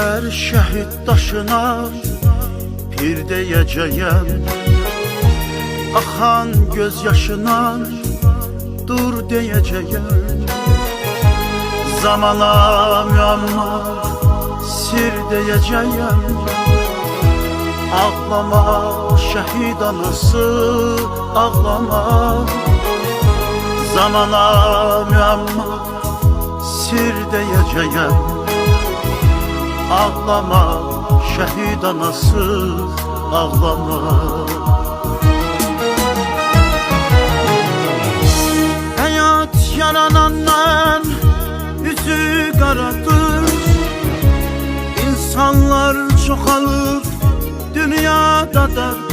Her şəhid daşına bir deyəcəyəm, axan göz yaşına dur deyəcəyəm. Zamana müəmma sir deyəcəyəm, ağlama şəhid anası, ağlama. Zamana müəmma sir deyəcəyəm, ağlama şəhid anası, ağlama. Həyat yaranandan üzü qaradır, İnsanlar çoxalıb dünyada da